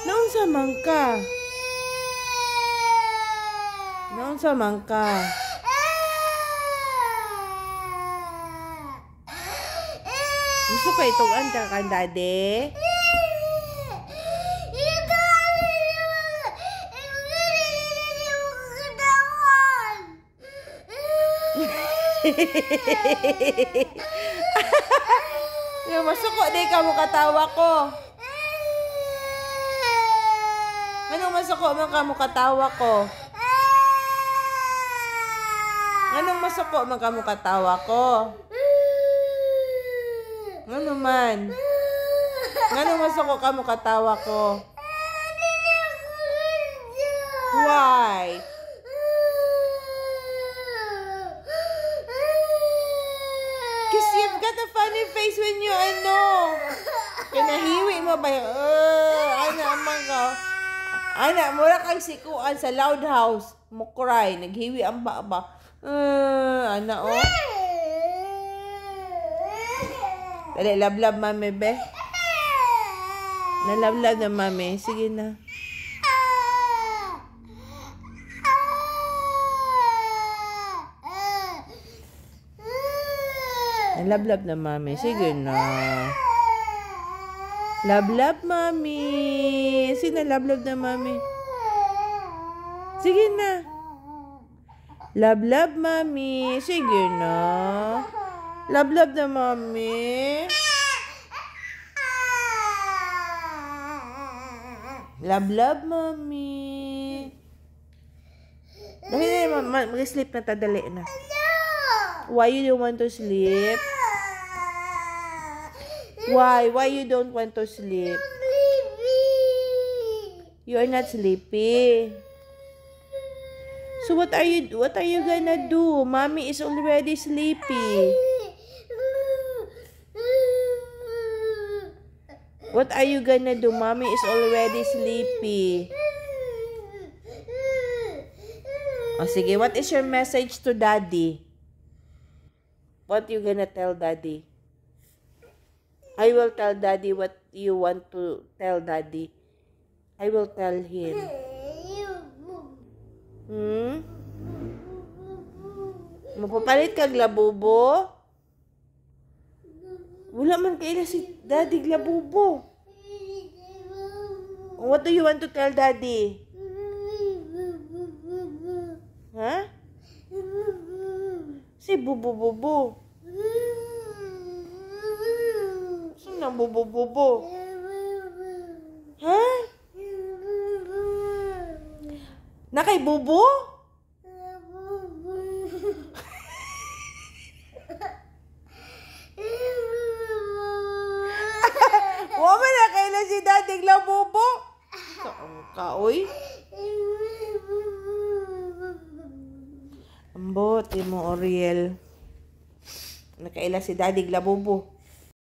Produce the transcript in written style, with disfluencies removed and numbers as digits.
Naunsa man ka? Naunsa man ka? Gusto ka itong anta ka, Daddy? Masuko di ka mo katawa ko. Anong masuko man ka mo katawa ko? Anong masuko man ka mo katawa ko? Ano man? Anong masuko ka mo katawa ko? Why? Because you've got a funny face when you kinahiwi mo ba yung, anak man ka. Anak, mura kang sikuan sa loud house. Mo cry, naghiwi ang ba. Anak, oh. Dali, love, mami, be. Nalove na, mami. Sige na. Love na, mami. Sige na. Love, mami. Sige na, love na, mami. Sige na. Love, mami. Sige na. Love na, mami. Love, mami. Dali na, mag-sleep na ta, dali na. Why you don't want to sleep? Why you don't want to sleep? You are not sleepy. So what are you gonna do? Mommy is already sleepy. What are you gonna do? Mommy is already sleepy. Oh, sige, what is your message to Daddy? What you gonna tell Daddy? I will tell Daddy what you want to tell Daddy. I will tell him. Mapapalit kag labubo? Wala man kaila si Daddy labubo. What do you want to tell Daddy? Huh? Si bubu. Sino bubu? Ha? Nakay bubu? Wala na kaila si Daddy labubo. Saan ka, oy? Ambot, mo Oriel. Nakaila si Daddy labubo.